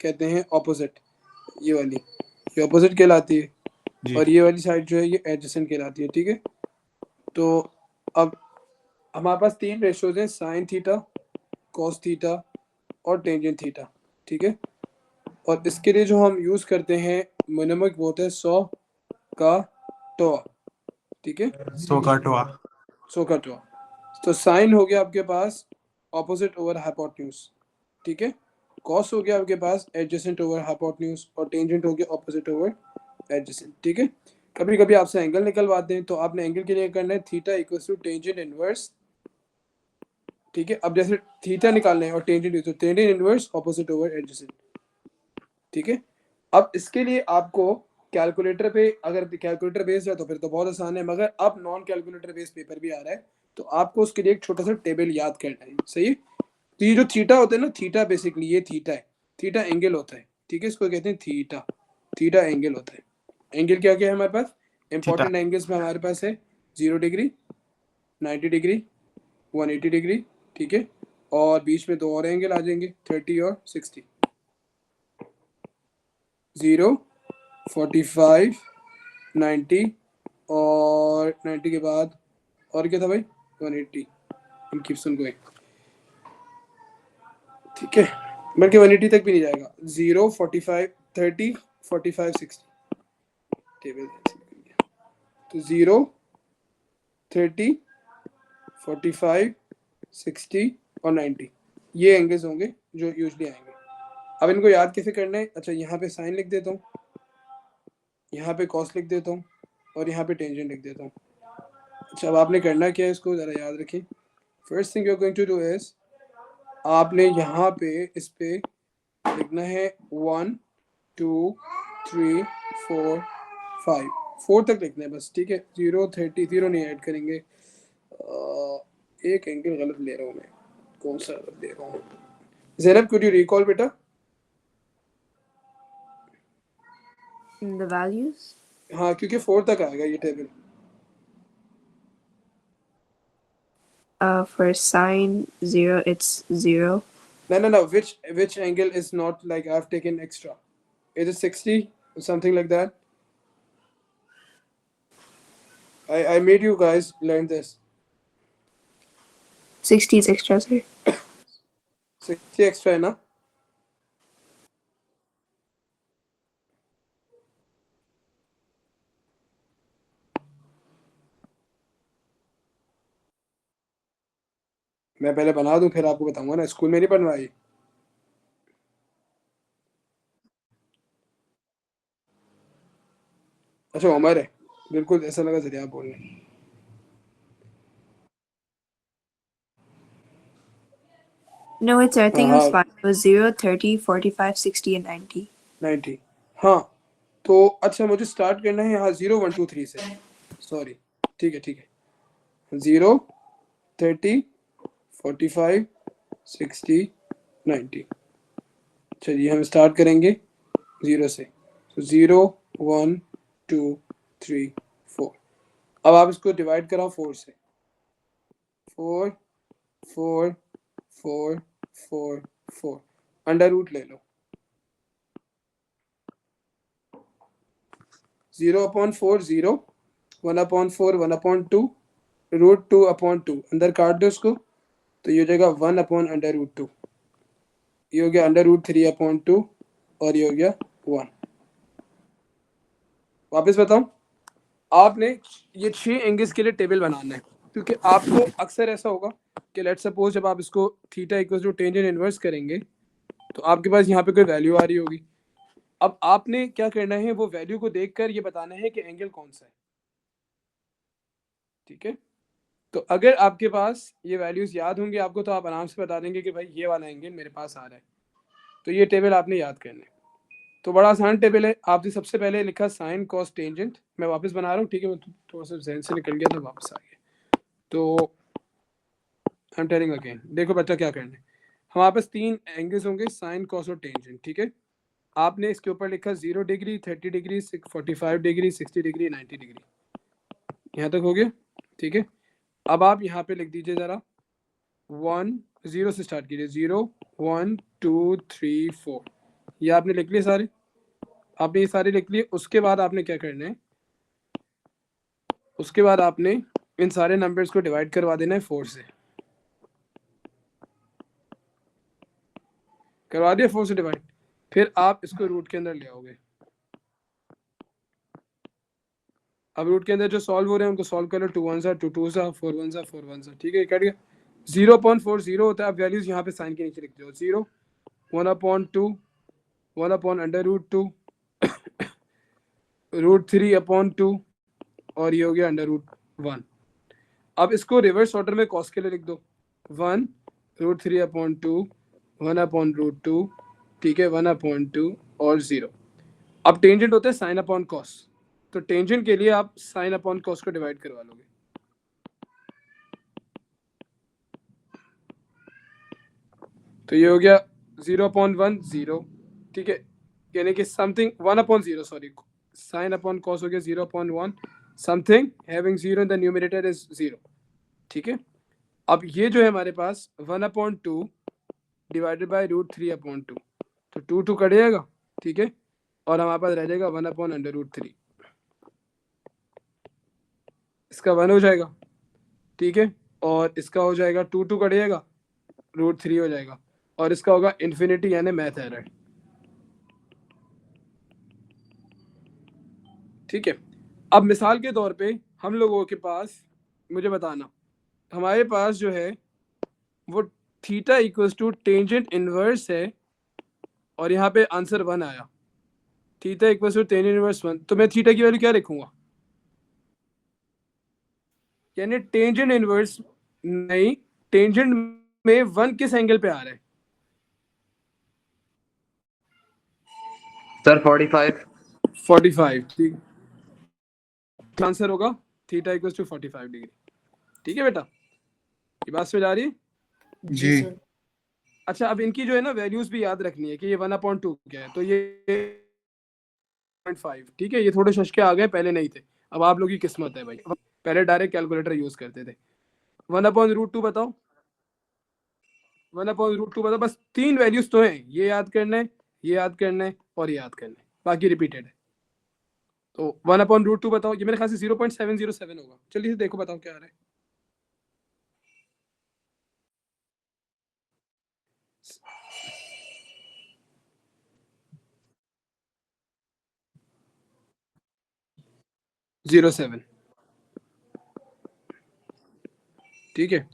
कहते हैं ऑपोजिट, ये ऑपोजिट कहलाती है, और ये वाली साइड जो है ये एडजेसेंट कहलाती है, ठीक है। तो अब हमारे पास 3 रेशियोज हैं, साइन थीटा, कॉस थीटा और टेंजेंट थीटा, ठीक है। और इसके लिए जो हम यूज़ करते हैं मिनिमम वो होता है 100 का टोआ, ठीक है, 100 का टोआ। 100 का टोआ। तो साइन हो गया आपके पास ऑपोजिट ओवर हाइपोटेन्यूज, ठीक है। कॉस हो गया आपके पास एडजेसेंट ओवर हाइपोटेन्यूज, और टेंजेंट हो गया ऑपोजिट ओवर एडजेसेंट, ठीक है। कभी कभी आपसे एंगल निकलवाते हैं, तो आपने एंगल के लिए करना है theta equals to tangent inverse, ठीक है। अब जैसे थीटा निकालना है और टेंजेंट, तो tangent inverse opposite over adjacent, ठीक है। अब इसके लिए आपको कैलकुलेटर पे, अगर कैलकुलेटर बेस्ड है तो फिर तो बहुत आसान है, मगर अब नॉन कैलकुलेटर बेस्ड पेपर भी आ रहा है, तो आपको उसके लिए एक छोटा सा टेबल याद करना है, सही है। तो ये जो थीटा होता है ना, थीटा बेसिकली ये थीटा है, थीटा एंगल होता है, ठीक है। इसको कहते हैं थीटा, थीटा एंगल होता है। एंगल क्या क्या है हमारे पास, इंपॉर्टेंट एंगल्स में हमारे पास है 0 डिग्री, 90 डिग्री, 180 डिग्री, ठीक है। और बीच में 2 और एंगल आ जाएंगे 30 और 60, 0, 45, 90, और 90 के बाद और क्या था भाई, 180, एंड कीप्स ऑन गोइंग, ठीक है। बल्कि 180 तक भी नहीं जाएगा, 0, 45, 30, 45, 60 टेबल, तो 0, 30, 45, 60 और 90 ये एंगल्स होंगे जो यूजली आएंगे। अब इनको याद कैसे करना है, अच्छा यहाँ पे साइन लिख देता हूँ, यहाँ पे कॉस लिख देता हूँ, और यहाँ पे टेंजेंट लिख देता हूँ। अच्छा, अब आपने करना क्या है, इसको ज़रा याद रखें। First thing you are going to do is, आपने यहाँ पे इस पे लिखना है 1, 2, 3, 4, 5, 4 तक लिखना है बस, ठीक है। 0, 30, 0 नहीं ऐड करेंगे। एक एंगल गलत ले रहा हूँ मैं, कौन सा गलत ले रहा हूँ। ज़ैनब कुड यू रिकॉल बेटा, The values? हाँ क्योंकि 4 तक आएगा ये table. For sine 0, it's 0. No. Which angle is not like I've taken extra? Is it 60 or something like that? I made you guys learn this. 60 is extra, sir. 60 extra है ना? मैं पहले बना दूं फिर आपको बताऊंगा ना, स्कूल में नहीं बनवाई। अच्छा उमर है, बिल्कुल ऐसा लगा जरिए आप बोल रहे हैं। No, it's, I think it was fine. It was 0, 30, 45, 60 and 90. 90, हाँ। तो अच्छा मुझे स्टार्ट करना है यहाँ 0, 1, 2, 3 से, सॉरी, ठीक है। 0, 30, 45, 60, 90। चलिए हम स्टार्ट करेंगे 0 से, तो 0, 1, 2, 3, 4। अब आप इसको डिवाइड कराओ 4 से, 4, 4, 4, 4, 4, अंडर रूट ले लो, 0/4 0, 1/4 1/2, रूट 2/2, अंदर काट दो इसको, तो ये हो जाएगा 1/√2, ये हो गया √3/2, और ये हो गया 1। वापस बताऊं, आपने ये 6 एंगल्स के लिए टेबल बनाना है, क्योंकि आपको अक्सर ऐसा होगा कि लेट्स सपोज जब आप इसको theta equal to tangent inverse करेंगे, तो आपके पास यहाँ पे कोई वैल्यू आ रही होगी। अब आपने क्या करना है, वो वैल्यू को देखकर ये बताना है कि एंगल कौन सा है, ठीक है। तो अगर आपके पास ये वैल्यूज याद होंगे आपको, तो आप आराम से बता देंगे कि भाई ये वाला एंगल मेरे पास आ रहा है। तो ये टेबल आपने याद करना है, तो बड़ा आसान टेबल है। आपने सबसे पहले लिखा साइन कॉस टेंजेंट, मैं वापस बना रहा हूँ, ठीक है, मैं थोड़ा सा जहन से निकल गया था, वापस आ गया। तो आई एम टेलिंग अगेन, देखो बच्चा क्या करना है, हमारे पास 3 एंगल्स होंगे, साइन कॉस और टेंजेंट, ठीक है। आपने इसके ऊपर लिखा 0 degree, 30 degree, 45 degree, 60 degree, 90 degree, यहाँ तक हो गया, ठीक है। अब आप यहाँ पे लिख दीजिए ज़रा 1, 0 से स्टार्ट कीजिए, 0, 1, 2, 3, 4, ये आपने लिख लिए सारे, आपने ये सारे लिख लिए। उसके बाद आपने क्या करना है, उसके बाद आपने इन सारे नंबर्स को डिवाइड करवा देना है 4 से। करवा दिया 4 से डिवाइड, फिर आप इसको रूट के अंदर ले आओगे। अब रूट के अंदर जो सॉल्व हो रहे हैं उनको सॉल्व कर लो। 2 1 2 2 4 1 4 1, ठीक है, कट गया। 0.40 होता है। आप वैल्यूज यहाँ पे साइन के नीचे लिख दो। 0, 1/2, 1/√2, √3/2, और ये हो गया √1। अब इसको रिवर्स ऑर्डर में कॉस के लिए लिख दो। 1 √3/2, 1/√2, ठीक है, 1/2 और 0। अब टेंजेंट होता है साइन अपॉन कॉस, तो टेंजेंट के लिए आप साइन अपॉन कॉस को डिवाइड करवा लोगे। तो ये हो गया 0/1 0, ठीक है, यानी कि something 1/0, sorry, sine upon cos हो गया 0/1, something having 0 in the numerator is 0, ठीक है। अब ये जो है हमारे पास 1/2 डिवाइडेड बाय √3/2, तो 2 2 कट जाएगा, ठीक है, और हमारे पास रह जाएगा 1/√3। इसका 1 हो जाएगा, ठीक है, और इसका हो जाएगा 2 2 कट जाएगा, √3 हो जाएगा, और इसका होगा इन्फिनिटी यानी मैथ एरर, ठीक है। अब मिसाल के तौर पे हम लोगों के पास, मुझे बताना, हमारे पास जो है वो theta equals to tangent inverse है, और यहाँ पे आंसर 1 आया। Theta equals to tangent inverse 1, तो मैं थीटा की वैल्यू क्या लिखूंगा, यानी टेंजेंट इनवर्स, नहीं, टेंजेंट में 1 किस एंगल पे आ रहा है सर 45। 45, ठीक, आंसर होगा थीटा इक्वल्स टू 45 डिग्री, ठीक है बेटा, ये बात समझ आ रही है? जी सर। अच्छा, अब इनकी जो है ना वैल्यूज भी याद रखनी है कि ये 1/2 क्या है, तो ये 0.5, ठीक है, ये थोड़े शशके आ गए, पहले नहीं थे। अब आप लोग की किस्मत है भाई, पहले डायरेक्ट कैलकुलेटर यूज करते थे। 1/√2 बताओ, 1/√2 बताओ, बस 3 वैल्यूज तो हैं, ये याद करना है, ये याद करना है, और ये याद करना है, बाकी रिपीटेड है। तो 1/√2 बताओ, ये मेरे ख्याल से 0.707 होगा, जल्दी से देखो बताओ क्या आ रहा है। जीरो सेवन, ठीक है,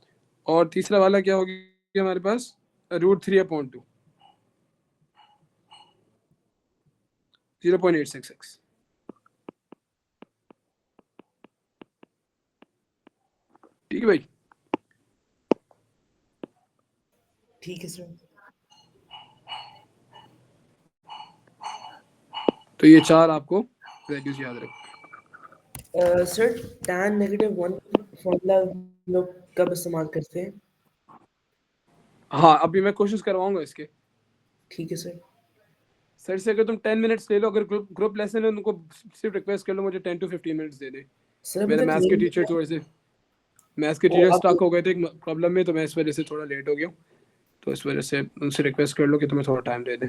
और तीसरा वाला क्या हो गया हमारे पास, √3/2, 0.866, ठीक है भाई। ठीक है सर। तो ये 4 आपको वैल्यूज याद रखो। सर tan -1 फॉर्मूला लोग कब इस्तेमाल करते हैं? हाँ, अभी मैं कोशिश करवाऊंगा इसके। ठीक है सर। सर से अगर तुम 10 मिनट्स ले लो, अगर ग्रुप लेसन है उनको सिर्फ रिक्वेस्ट कर लो मुझे 10 to 15 minutes they they. Sir अभी मेरे तक मैथ्स ले के नहीं टीचर लिया। थोड़े से, मैथ्स के ओ टीचर अब स्टक हो गए थे एक प्रॉब्लम में, तो मैं इस वजह से थोड़ा लेट हो गया, तो इस वजह से उनसे रिक्वेस्ट कर लो कि तुम्हें थोड़ा टाइम दे दें।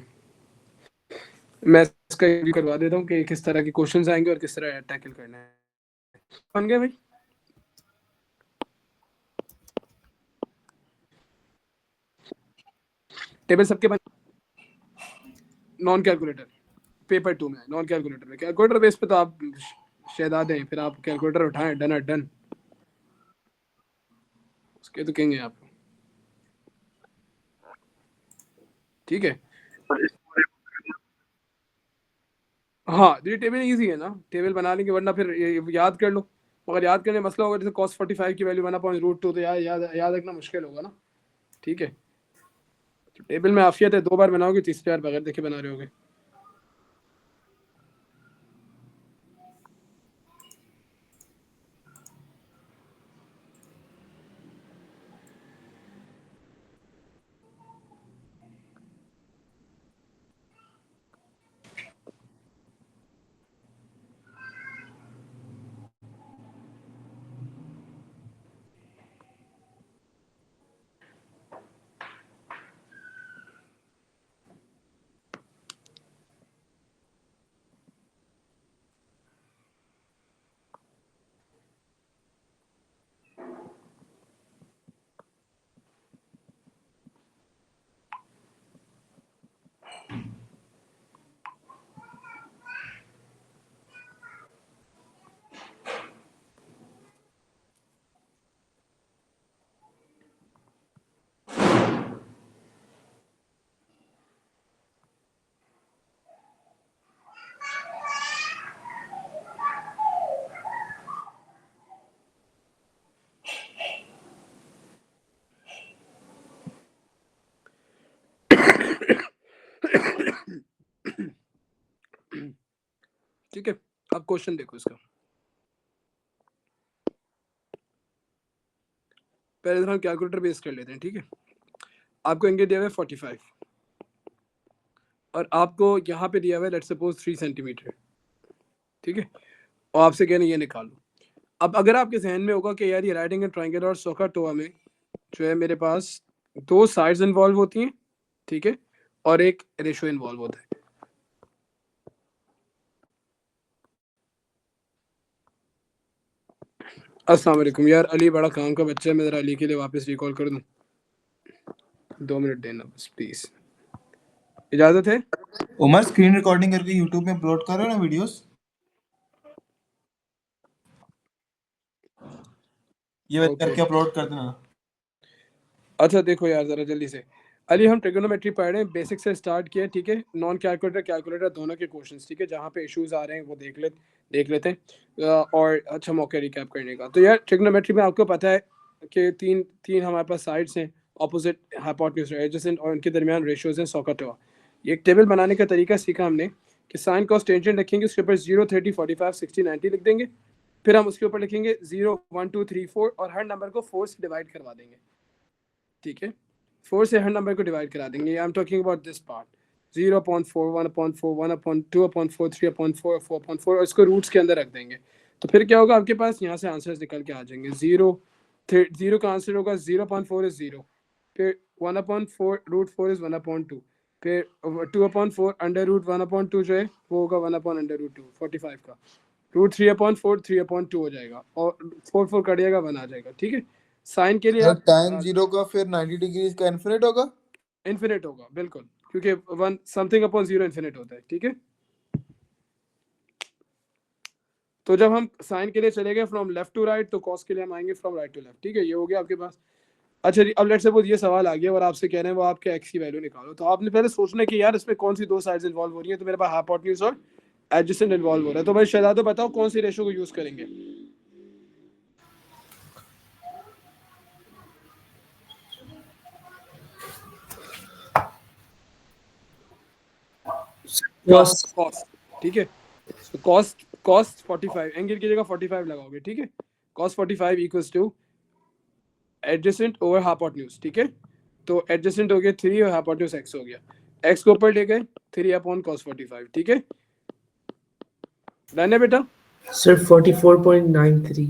मैं इसका भी करवा देता हूँ कि किस तरह के क्वेश्चंस आएंगे और किस तरह टैकल करना है। बन गए भाई? टेबल सबके बन, नॉन कैलकुलेटर पेपर 2 में, नॉन कैलकुलेटर में, कैलकुलेटर बेस पे तो आप शहजादे हैं, फिर आप कैलकुलेटर उठाएं, डन है डन, उसके तो कहेंगे आप, ठीक है। हाँ, ये टेबल इजी है ना, टेबल बना लेंगे, वरना फिर ये याद कर लो, अगर याद करने में मसला होगा, जैसे cos 45 की वैल्यू 1/√2, तो याद याद याद रखना मुश्किल होगा ना, ठीक है। तो टेबल में आफियत है, 2 बार बनाओगे, तीसरी बार बगैर देखे बना रहे होगे। क्वेश्चन देखो इसका, पहले हम कैलकुलेटर बेस कर लेते हैं, ठीक है। आपको एंगल दिया हुआ है 45 और आपको यहाँ पे दिया हुआ है लेट्स सपोज 3 सेंटीमीटर, ठीक है, और आपसे कहना ये निकालो। अब अगर आपके जहन में होगा कि यार ये राइट एंगल ट्रायंगल और सोकाटोआ में जो है मेरे पास 2 साइड्स इन्वॉल्व होती हैं, ठीक है, और एक रेशो इन्वॉल्व होता है। अस्सलाम वालेकुम यार, अली बड़ा काम का बच्चा है, मैं जरा अली के लिए वापस रिकॉल कर दूं, 2 मिनट देना बस प्लीज, इजाजत है। उमर स्क्रीन रिकॉर्डिंग करके यूट्यूब में अपलोड कर रहे हो ना वीडियोस, ये Okay. करके अपलोड कर देना। अच्छा देखो यार जरा जल्दी से, अली हम ट्रिगोनोमेट्री पढ़ रहे हैं, बेसिक से स्टार्ट किया, ठीक है, नॉन कैलकुलेटर कैलकुलेटर दोनों के क्वेश्चंस, ठीक है, जहाँ पे इश्यूज आ रहे हैं वो देख लेते हैं और अच्छा मौका रिकैप करने का। तो यार ट्रिगोनोमेट्री में आपको पता है कि तीन हमारे पास साइड्स हैं, ऑपोजिट, हाइपोटेन्यूज, एडजेसेंट, और उनके दरमियान रेशियोज हैं, सोकाटोआ। ये एक टेबल बनाने का तरीका सीखा हमने कि साइन कॉस टेंजेंट रखेंगे, उसके ऊपर 0, 30, 45, 60, 90 लिख देंगे, फिर हम उसके ऊपर लिखेंगे 0, 1, 2, 3, 4 और हर नंबर को 4 से डिवाइड करवा देंगे, ठीक है, 4 से हर नंबर को डिवाइड करा देंगे। I am talking about this part, 0.4, 1.4, 1.2, 3.4, 4.4, 4.4 और इसको रूट्स के अंदर रख देंगे। तो फिर क्या होगा आपके पास, यहाँ से आंसर्स निकल के आ जाएंगे। 0 का आंसर होगा 0.4 इज 0, फिर 1/4 √4 इज 1/2, फिर 2/4 √1/2 जो है वो होगा 1/√2 45 का, √3/4 3/2 हो जाएगा और 4 कट जाएगा 1 आ जाएगा, ठीक है। साइन के लिए आप tan 0 का फिर 90 डिग्रीज का इन्फिनिट होगा, इन्फिनिट होगा बिल्कुल, क्योंकि 1 समथिंग अपॉन 0 इन्फिनिट होता है, ठीक है। तो जब हम साइन के लिए चले गए फ्रॉम लेफ्ट टू राइट, तो कॉस के लिए हम आएंगे फ्रॉम राइट टू लेफ्ट, ठीक है, ये हो गया आपके पास। अच्छा जी, अब लेट्स सपोज ये सवाल आ गया और आपसे कह रहे हैं वो आपके एक्स की वैल्यू निकालो, तो आपने पहले सोचना कि यार इसमें कौन सी 2 साइड्स इन्वॉल्व हो रही है, तो मेरे पास हाइपोटेन्यूज और एडजेसेंट इन्वॉल्व हो रहा है। तो भाई शहजादो बताओ कौन सी रेशो को यूज करेंगे। कॉस, ठीक है, कॉस 45 एंगल की जगह 45 लगाओगे, ठीक है, cos 45 equals two adjacent over hypotenuse, ठीक है, तो एडजेसेंट हो गया 3 और हाइपोटेन्यूज x हो गया, x को ऊपर ले गए 3/cos 45, ठीक है, डन है बेटा। सर 44.93।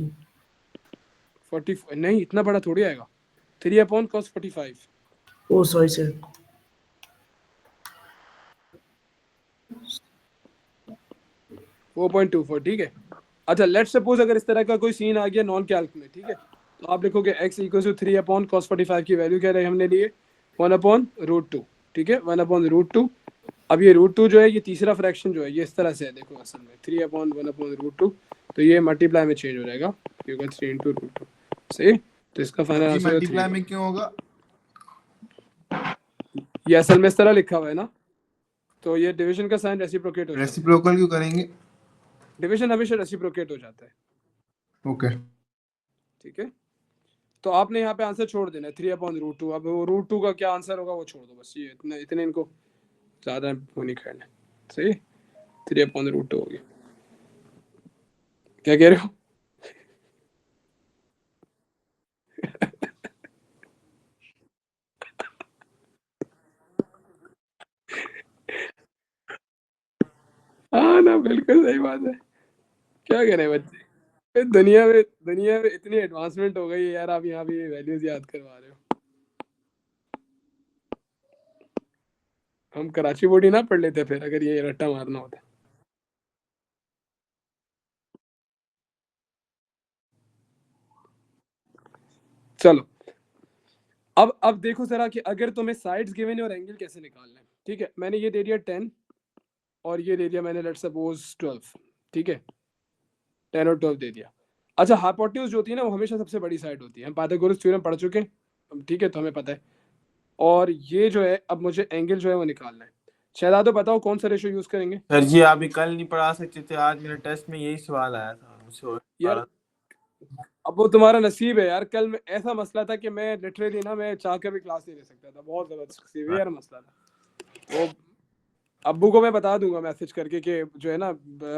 40 नहीं, इतना बड़ा थोड़ी आएगा, 3/cos 45, ओह सॉरी सर। 4.24, ठीक है। अच्छा लेट्स सपोज अगर इस तरह का कोई सीन आ गया नॉन कैल्क में, ठीक है, तो आप लिखोगे x इक्वल टू 3/cos 45 की वैल्यू क्या रही हमने लिए 1/√2, ठीक है, 1/√2। अब ये √2 जो है ये तीसरा फ्रैक्शन जो है ये इस तरह से है, देखो असल में 3/1/√2, तो ये मल्टीप्लाई में चेंज हो जाएगा क्योंकि 3 × √2 सही, तो इसका फाइनल जी आंसर मल्टीप्लाई में क्यों होगा, ये असल में इस तरह लिखा हुआ है ना, तो ये डिवीजन का साइन रेसिप्रोकेट हो जाता है, रेसिप्रोकल क्यों करेंगे, डिवीजन हमेशा रेसिप्रोकेट हो जाता है, ओके ठीक है। तो आपने यहाँ पे आंसर छोड़ देना है 3/√2, अब वो √2 का क्या आंसर होगा वो छोड़ दो बस, ये इतने इनको ज्यादा वो नहीं करना, सही, 3/√2 हो गया। क्या कह रहे हो हाँ ना, बिल्कुल सही बात है, क्या करें बच्चे, दुनिया में इतनी एडवांसमेंट हो गई है यार, आप यहाँ भी वैल्यूज याद करवा रहे हो। हम कराची बोर्ड ही ना पढ़ लेते फिर अगर ये रट्टा मारना होता। चलो अब देखो जरा कि अगर तुम्हें साइड्स गिवन है और एंगल कैसे निकालना है, ठीक है, मैंने ये दे दिया 10 और ये दे दिया मैंने लेट्स सपोज 12, ठीक है, 10 और 12 दे दिया। अच्छा हाइपोटेन्यूज जो होती है ना वो हमेशा सबसे बड़ी साइड होती है, हम पाइथागोरस थ्योरम पढ़ चुके हैं, ठीक है, तो हमें पता है। और ये जो है अब मुझे एंगल जो है वो निकालना है। शहजादो बताओ कौन सा रेशो यूज करेंगे। सर जी अभी कल नहीं पढ़ा सकते थे, आज मेरे टेस्ट में यही सवाल आया था मुझसे यार अब वो तुम्हारा नसीब है यार, कल में ऐसा मसला था कि मैं लिटरली ना मैं चाह के भी क्लास नहीं ले सकता था, बहुत जबरदस्त सीवियर मसला था वो। अब्बू को मैं बता दूंगा मैसेज करके कि जो है ना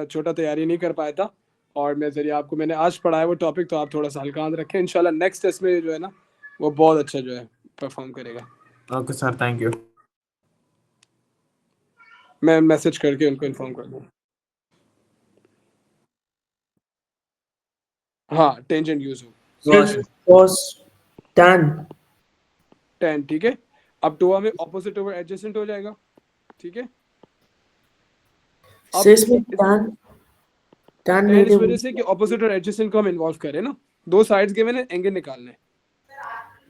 छोटा तैयारी नहीं कर पाया था, और मैं जरिए आपको मैंने आज पढ़ाया वो टॉपिक, तो आप थोड़ा सा हल्का हाथ रखें। इंशाल्लाह नेक्स्ट टेस्ट में जो है ना वो बहुत अच्छा जो है परफॉर्म करेगा। Okay sir, thank you. मैं मैसेज करके उनको इन्फॉर्म कर दूंगा। हाँ, टेंजेंट यूज हो Sir, cos tan. 10, ठीक है। अब टोआ में ऑपोजिट ओवर एडजेसेंट हो जाएगा, ठीक है। अब Sir, इसमें tan tan 10 इस negative. वजह से कि ऑपोजिट और एडजेसेंट को हम इन्वॉल्व करें ना, दो साइड्स के मैंने एंगल निकालने हैं।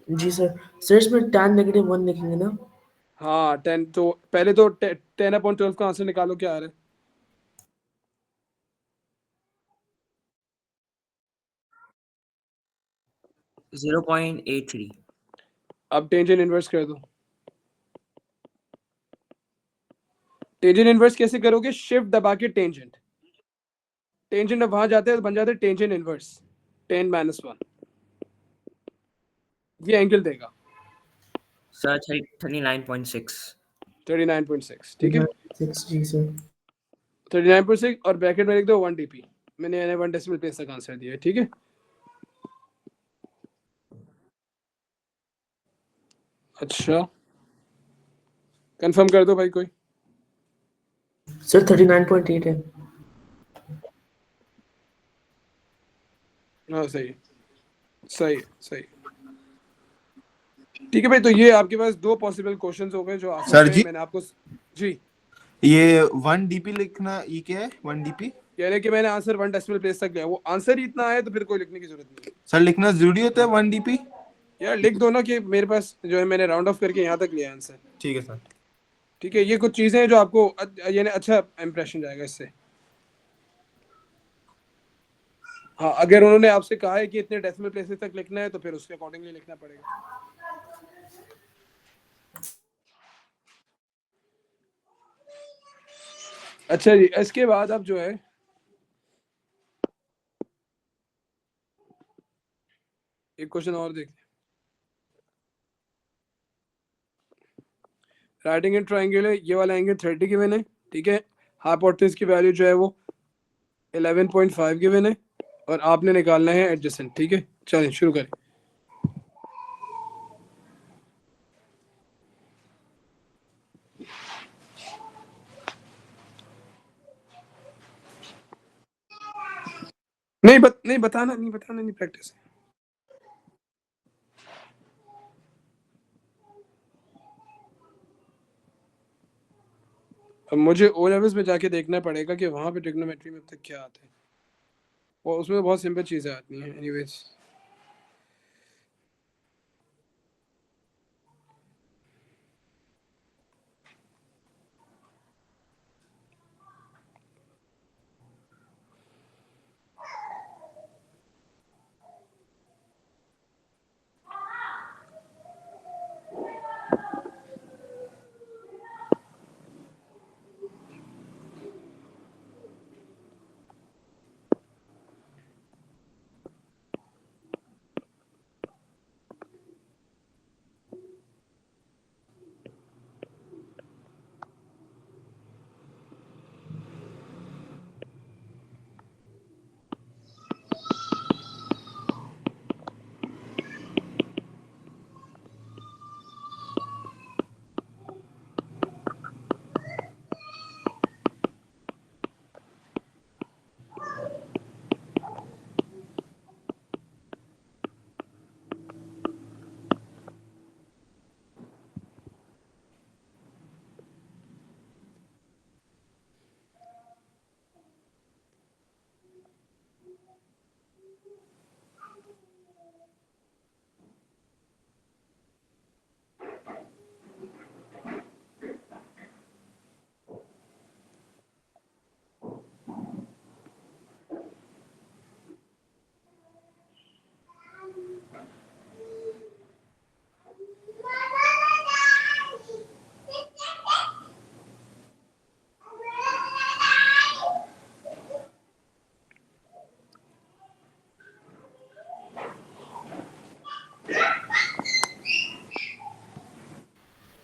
जी सर। सर इसमें tan -1 लिखेंगे ना? हाँ 10, तो पहले तो 10/12 का आंसर निकालो, क्या आ रहा है? 0.83. अब टेंजेंट इनवर्स कर दो। टेंजेंट इनवर्स कैसे करोगे? शिफ्ट दबा के टेंजेंट, टेंजेंट अब वहां जाते हैं तो बन जाते हैं टेंजेंट इनवर्स 10 - 1, ये एंगल देगा Sir, 39.6. 39.6, ठीक है। 6 जी सर। 39.6 और ब्रैकेट में लिख दो 1 dp। मैंने 1 डेसिमल प्लेस तक आंसर दिया है, ठीक है। अच्छा, कंफर्म कर दो भाई कोई। सर 39.8 है। हाँ सही है, सही है, सही है। ठीक है भाई, तो ये आपके पास दो पॉसिबल क्वेश्चंस हो गए जो आ सर सकते हैं। जी, मैंने आपको जी ये 1 डीपी लिखना ये क्या है 1 डीपी? कह रहे कि मैंने आंसर 1 डेसिमल प्लेस तक लिया, वो आंसर ही इतना आया तो फिर कोई लिखने की जरूरत नहीं है। सर लिखना जरूरी होता है 1 डीपी? यार लिख दो ना कि मेरे पास जो है मैंने राउंड ऑफ करके यहाँ तक लिया आंसर। ठीक है सर। ठीक है, ये कुछ चीजें हैं जो आपको यानी अच्छा इंप्रेशन जाएगा इससे। हाँ, अगर उन्होंने आपसे कहा है कि इतने डेसिमल प्लेसेस तक लिखना है तो फिर उसके अकॉर्डिंगली लिखना पड़ेगा। अच्छा जी, इसके बाद अब जो है एक क्वेश्चन और देखते हैं। राइटिंग एंड ट्रायंगल है, ये वाला एंगल 30 गिवन है, ठीक है। हाइपोटेन्यूज की वैल्यू जो है वो 11.5 गिवन है, और आपने निकालना है एडजेसेंट, ठीक है। चलें शुरू करें। नहीं बताना नहीं, प्रैक्टिस है। अब मुझे ओ लेवल्स में जाके देखना पड़ेगा कि वहां पे ट्रिग्नोमेट्री में अब तक क्या आता है, और उसमें बहुत सिंपल चीजें आती हैं। एनीवेज,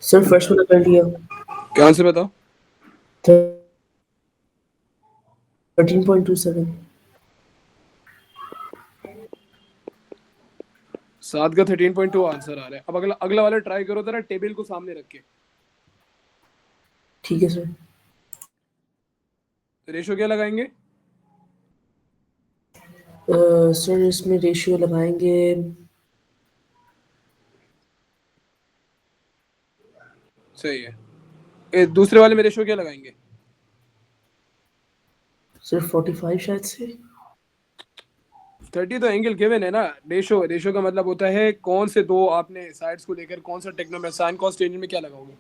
सर फर्स्ट वाला कर लिया। कहाँ से बताओ? 13.27. 7 का 13.2 आंसर आ रहा है। अब अगला अगला वाला ट्राई करो जरा, टेबल को सामने रख के। ठीक है सर। रेशो क्या लगाएंगे? सर इसमें रेशियो लगाएंगे सही है। दूसरे वाले में रेशो क्या लगाएंगे? सर 45 शायद से। 30 तो एंगल गिवन है ना। रेशो का मतलब होता है कौन से दो आपने साइड्स को लेकर कौन सा टेक्नोमेट्री साइन कॉस टेंजेंट में क्या लगाओगे।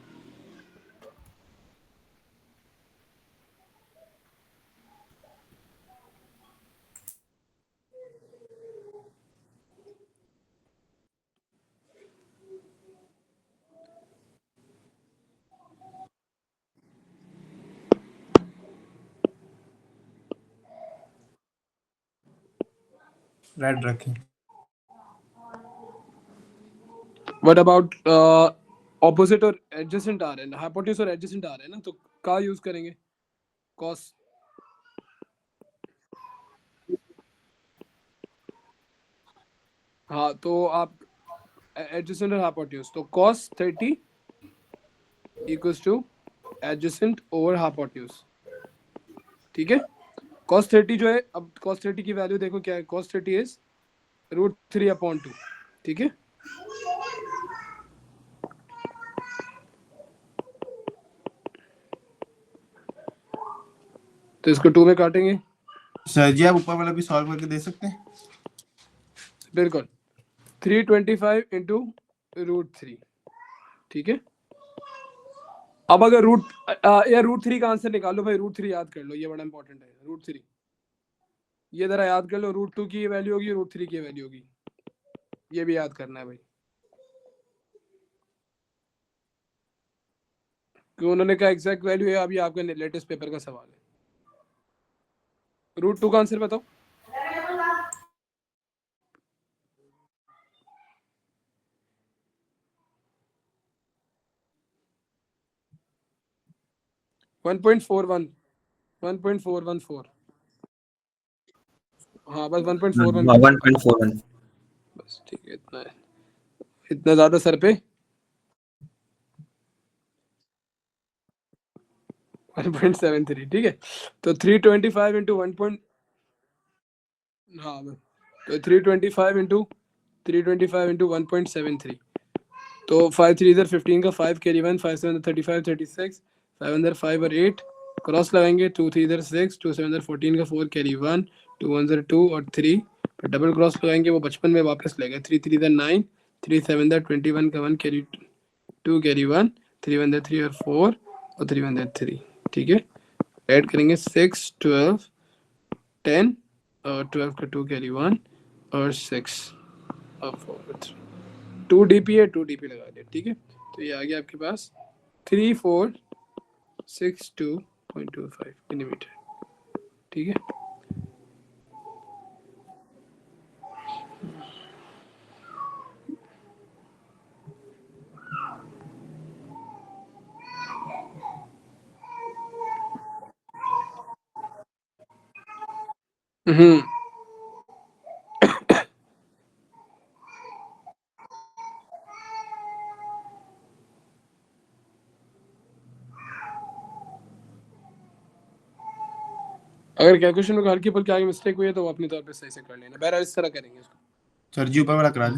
रेड रखें। व्हाट अबाउट ऑपोजिट और एडजेसेंट आ रहे हैं, हाइपोटेन्यूज और एडजेसेंट आ रहे हैं ना, तो क्या यूज करेंगे? कॉस। हाँ तो आप एडजेसेंट और हाइपोटेन्यूज, तो cos 30 equals two adjacent over hypotenuse. ठीक है। cos 30 जो है, अब cos 30 की वैल्यू देखो क्या है। cos 30 is √3/2। ठीक है। तो इसको 2 में काटेंगे। सर जी आप ऊपर वाला भी सॉल्व करके दे सकते हैं? बिल्कुल। 325 इंटू √3। ठीक है। अब अगर √3 का आंसर निकालो भाई, √3 याद कर लो, ये बड़ा इंपॉर्टेंट है। √3 ये जरा याद कर लो। √2 की वैल्यू होगी, √3 की वैल्यू होगी, ये भी याद करना है भाई, क्यों उन्होंने कहा एग्जैक्ट वैल्यू है। अभी आपका लेटेस्ट पेपर का सवाल है। √2 का आंसर बताओ। One point four one 1.414। हाँ बस 1.41। 1.41. बस ठीक है, इतना है, इतना ज्यादा सर पे। 1.73। ठीक है। तो 325 इंटू 1. हाँ तो 325 इंटू 1.73। तो 5 3 इधर 15 का 5 कैरी 1, 5 7 35 36, 5 अंदर 5 और 8 क्रॉस लगाएंगे। 2 3 इधर 6, 2 7 अंदर 14 का 4 कैरी 1, 2 अंदर 2 और 3, फिर डबल क्रॉस लगाएंगे, वो 55 में वापस ले गए। 3 3 इधर 9, 3 7 इधर 21 का 1 कैरी 2 कैरी 1, 3 अंदर 3 और 4 और 3 अंदर 3। ठीक है। ऐड करेंगे 6 12 10 और 12 का 2 कैरी 1 और 6 और 4 और 3। 2 DP है, 2 DP लगा दिया। ठीक है। तो ये आ गया आपके पास 3462.25 मिलीमीटर। ठीक है। हम्म। अगर कैलकुलेशन में हल्की फुल्की आगे मिस्टेक हुई है तो वो अपने तौर पे सही से कर लेना। बहरहाल इस तरह करेंगे इसको। सर जी ऊपर वाला करा दें।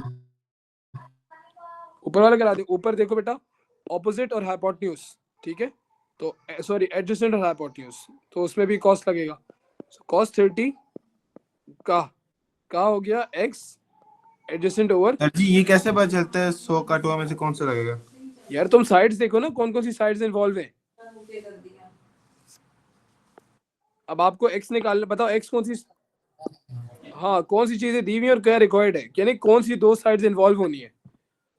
ऊपर वाला करा दे। ऊपर देखो बेटा, ऑपोजिट और हाइपोटेन्यूज। ठीक है। तो सॉरी एडजेसेंट और हाइपोटेन्यूज, तो उसमें भी कॉस्ट लगेगा। cos 30 का हो गया x एडजेसेंट ओवर। सर जी ये कैसे पता चलता है 100 का 2 में से कौन सा लगेगा? यार तुम साइड्स देखो ना, कौन कौन सी साइड्स इन्वॉल्व है। अब आपको x निकालना, बताओ x कौन सी, हाँ कौन सी चीजें दी हुई है और क्या रिक्वायर्ड है, यानी कौन सी दो साइड्स इन्वॉल्व होनी है।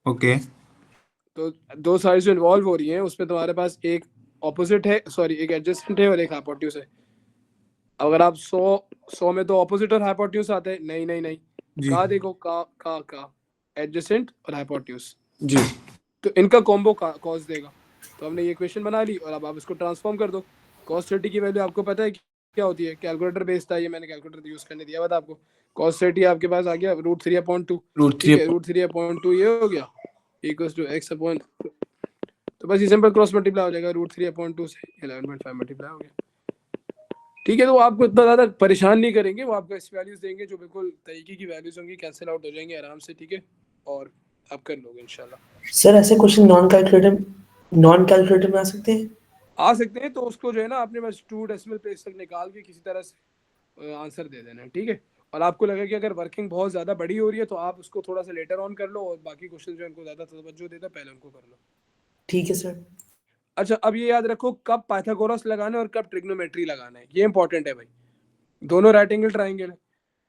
ओके। तो दो साइड्स जो इन्वॉल्व हो रही हैं उसमें तुम्हारे पास एक ऑपोजिट है, सॉरी एक एडजेसेंट है और एक हाइपोटेन्यूज है। अगर आप 100 में तो ऑपोजिट और हाइपोटेन्यूज आते हैं, नहीं नहीं नहीं, जी का देखो का एडजेसेंट और हाइपोटेन्यूज, जी। तो इनका कॉम्बो कॉस देगा। तो हमने ये इक्वेशन बना ली और अब आप इसको ट्रांसफॉर्म कर दो। cos 30 की वैल्यू आपको पता है क्या होती है? कैलकुलेटर बेस्ड था ये, मैंने कैलकुलेटर यूज करने दिया था आपको। cos 30 आपके पास आ गया √3/2, ठीक है, √3/2 ये हो गया इक्वल्स टू x अपॉन, तो बस ये सिंपल क्रॉस मल्टीप्लाई हो जाएगा, √3/2 से 11.5 मल्टीप्लाई हो गया, ठीक है। तो वो आपको इतना ज्यादा परेशान नहीं करेंगे, वो आपको ऐसी वैल्यूज देंगे जो बिल्कुल तरीके की वैल्यूज होंगी, कैंसिल आउट हो जाएंगे आराम से, ठीक है, और आप कर लोगे इंशाल्लाह। सर ऐसे क्वेश्चन नॉन कैलकुलेटर में आ सकते हैं? आ सकते हैं, तो उसको जो है ना आपने बस 2 डेसिमल प्लेस तक निकाल के किसी तरह से आंसर दे देना है, ठीक है। और आपको लगे कि अगर वर्किंग बहुत ज़्यादा बड़ी हो रही है तो आप उसको थोड़ा सा लेटर ऑन कर लो, और बाकी क्वेश्चन जो है उनको ज़्यादा तवज्जो देता पहले उनको कर लो। ठीक है सर। अच्छा, अब ये याद रखो कब पाइथागोरस लगाना है और कब ट्रिग्नोमेट्री लगाना है, ये इंपॉर्टेंट है भाई। दोनों राइट एंगल ट्राइंगल है,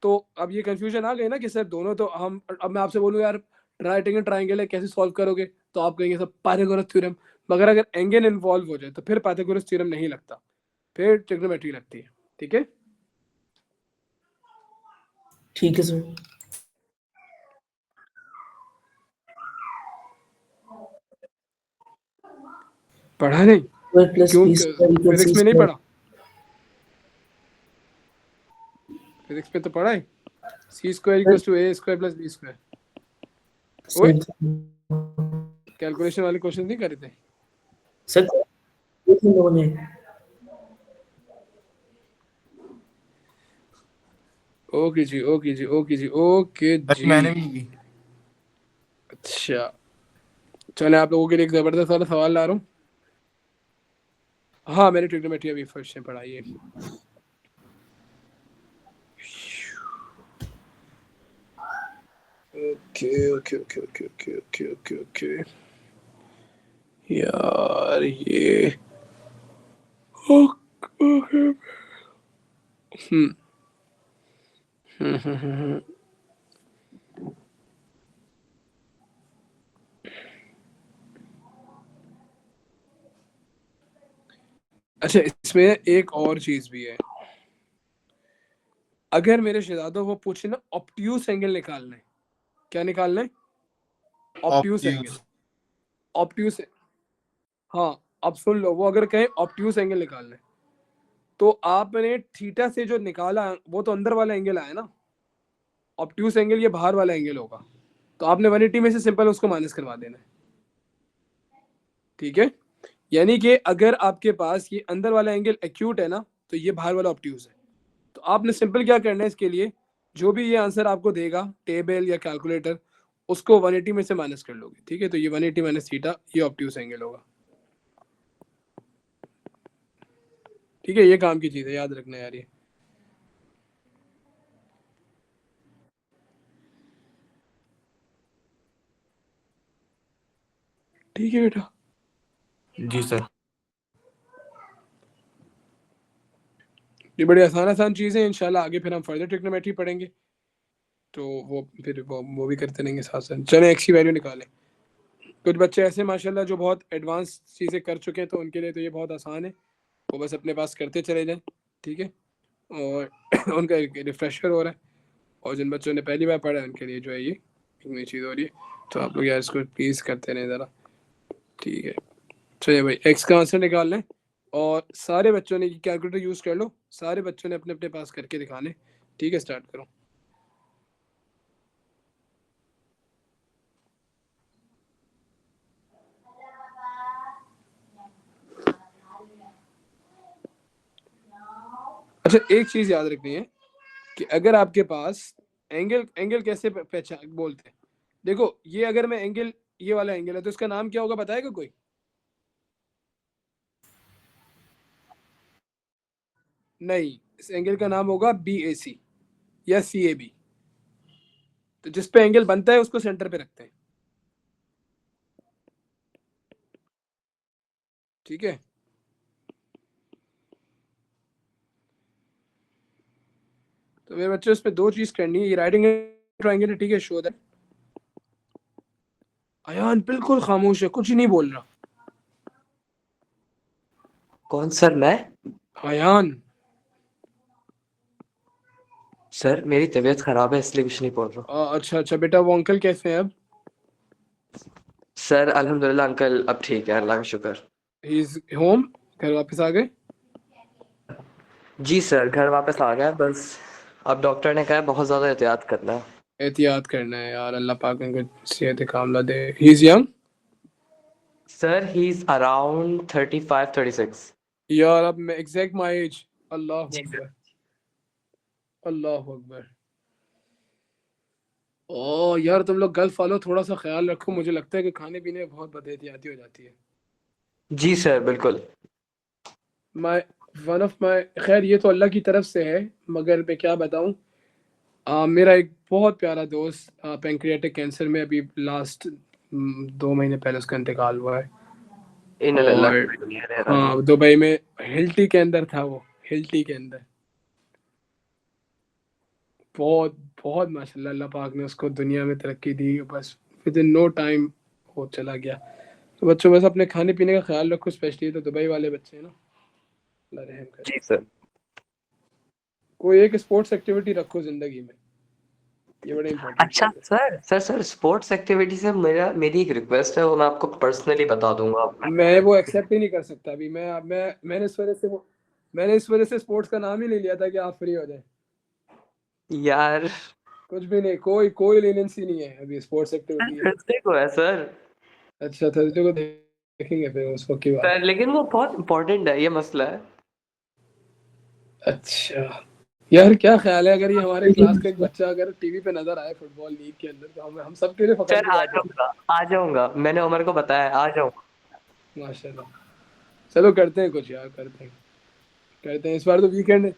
तो अब ये कंफ्यूजन आ गई ना कि सर दोनों, तो हम, अब मैं आपसे बोलूँ यार राइट एंगल ट्राइंगल है कैसे सॉल्व करोगे, तो आप कहेंगे सर पाइथागोरस थ्योरम, मगर अगर एंगल इन्वॉल्व हो जाए तो फिर पाइथागोरस थ्योरम नहीं लगता, फिर ट्रिग्नोमेट्री लगती है, ठीक है। ठीक है सर। पढ़ा नहीं प्लस क्यों? बी स्क्वायर इक्वल फिजिक्स सी में नहीं स्क्वायर। पढ़ा? फिजिक्स में तो पढ़ा है, c² equals to a² plus b²। ओए, कैलकुलेशन वाले क्वेश्चन नहीं करे थे? सर एक लोगों ने ओके जी, ओके जी, ओके जी, ओके जी। मैंने भी की। अच्छा, चले आप लोगों के लिए एक जबरदस्त वाला सवाल ला रहा हूँ। हाँ, मैंने ट्रिग्नोमेट्री अभी फर्स्ट से पढ़ाई है। Okay okay okay okay okay okay okay okay यार ये ओके। हम्म हम्म हम्म, हम्म। अच्छा, इसमें एक और चीज भी है, अगर मेरे शहजादों वो पूछे ना ऑब्ट्यूस एंगल निकालना है, क्या निकालना है? Obtuse angle. Obtuse। ऑब्ट्यूस, हाँ, अब सुन लो, वो अगर कहें ऑब्ट्यूस एंगल निकालना है तो आपने थीटा से जो निकाला वो तो अंदर वाला एंगल आया ना, ऑब्ट्यूस एंगल ये बाहर वाला एंगल होगा, तो आपने 180 में से सिंपल उसको माइनस करवा देना है, ठीक है। यानी कि अगर आपके पास ये अंदर वाला एंगल एक्यूट है ना, तो ये बाहर वाला ऑब्ट्यूस है, तो आपने सिंपल क्या करना है इसके लिए, जो भी ये आंसर आपको देगा टेबल या कैलकुलेटर, उसको 180 में से माइनस कर लोगे, ठीक है। तो ये 180 माइनस थीटा ये ऑब्ट्यूस एंगल होगा, ठीक है। ये काम की चीज है, याद रखना यार ये। ठीक है बेटा। जी सर। ये बड़ी आसान आसान चीज़ें हैं, इंशाल्लाह आगे फिर हम फर्दर ट्रिग्नोमेट्री पढ़ेंगे, तो वो फिर वो भी करते रहेंगे साथ साथ। चलें एक्स की वैल्यू निकालें। कुछ बच्चे ऐसे माशाल्लाह जो बहुत एडवांस चीज़ें कर चुके हैं, तो उनके लिए तो ये बहुत आसान है, वो बस अपने पास करते चले जाएं, ठीक है, और उनका एक रिफ्रेशर हो रहा है। और जिन बच्चों ने पहली बार पढ़ा है उनके लिए जो है ये एक नई चीज़ हो रही है, तो आप लोग यार इसको प्लीज़ करते रहें ज़रा, ठीक है। चलिए भाई, एक्स का आंसर निकाल लें, और सारे बच्चों ने कैलकुलेटर यूज़ कर लो, सारे बच्चों ने अपने अपने पास करके दिखाने, ठीक है। स्टार्ट करो। अच्छा, एक चीज याद रखनी है कि अगर आपके पास एंगल कैसे पहचान बोलते हैं, देखो ये अगर मैं एंगल, ये वाला एंगल है तो इसका नाम क्या होगा बताएगा कोई? नहीं, इस एंगल का नाम होगा BAC या CAB। तो जिस पे एंगल बनता है उसको सेंटर पे रखते हैं, ठीक है। तो मेरे बच्चे उसमें दो चीज करनी है, ये राइट एंगल ट्रायंगल है, ठीक है, शो दैट। अयान बिल्कुल खामोश है, कुछ नहीं बोल रहा। कौन सर? मैं? अयान, सर मेरी तबीयत खराब है इसलिए कुछ नहीं बोल रहा। अच्छा अच्छा बेटा, वो अंकल कैसे हैं अब? सर अल्हम्दुलिल्लाह अंकल अब ठीक है, अल्लाह का शुक्र। ही इज होम, घर वापस आ गए? जी सर, घर वापस आ गया बस। अब डॉक्टर ने कहा है बहुत ज़्यादा एहतियात करना है। एहतियात करना है यार, अल्लाह पाक इनको सेहत कामला दे। He is young sir he is around 35-36। यार, अब मैं exact my age. Allah ji sir. Akbar, Allah Akbar. ओ यार, तुम लोग गल्फ वालों थोड़ा सा ख्याल रखो, मुझे लगता है कि खाने पीने में बहुत बदएहतियाती हो जाती है। जी सर बिल्कुल। माय वन ऑफ माय, खैर ये तो अल्लाह की तरफ से है, मगर मैं क्या बताऊं, मेरा एक बहुत प्यारा दोस्त पेंक्रियाटिक कैंसर में अभी लास्ट 2 महीने पहले उसका इंतकाल हुआ है। इन अल्लाह और की दुनिया रह रहा है। हाँ, दुबई में हिल्टी के अंदर था वो, हिल्टी के अंदर। बहुत बहुत माशाल्लाह, अल्लाह पाक ने उसको दुनिया में तरक्की दी, बस विद इन नो टाइम वो चला गया। तो बच्चों, बस अपने खाने पीने का ख्याल रखो, स्पेशली तो दुबई वाले बच्चे हैं ना, अल्लाह रहम करे। जी सर। कोई एक स्पोर्ट्स एक्टिविटी रखो जिंदगी में, ये बड़ा इंपॉर्टेंट अच्छा चीज़ है। सर स्पोर्ट्स एक्टिविटी से मेरी एक रिक्वेस्ट है, वो मैं आपको पर्सनली बता दूंगा। मैं वो एक्सेप्ट ही नहीं कर सकता अभी। मैंने इस वजह से स्पोर्ट्स का नाम ही नहीं लिया था कि आप फ्री हो जाए। यार कुछ भी नहीं, कोई कोई लीनेंसी नहीं है अभी स्पोर्ट्स एक्टिविटी है। थर्सडे को है सर। अच्छा, थर्सडे को देखेंगे फिर उस वक्त की बात। सर लेकिन वो बहुत इंपॉर्टेंट है, ये मसला है। अच्छा यार, क्या ख्याल है, अगर ये हमारे क्लास का एक बच्चा अगर टीवी पे नजर आए फुटबॉल लीग के अंदर, तो हम सब के लिए फखर सर की बात होगी। आ जाऊंगा, मैंने उमर को बताया, आ जाऊंगा। माशाल्लाह। चलो करते हैं कुछ यार, करते हैं इस बार तो वीकेंड है।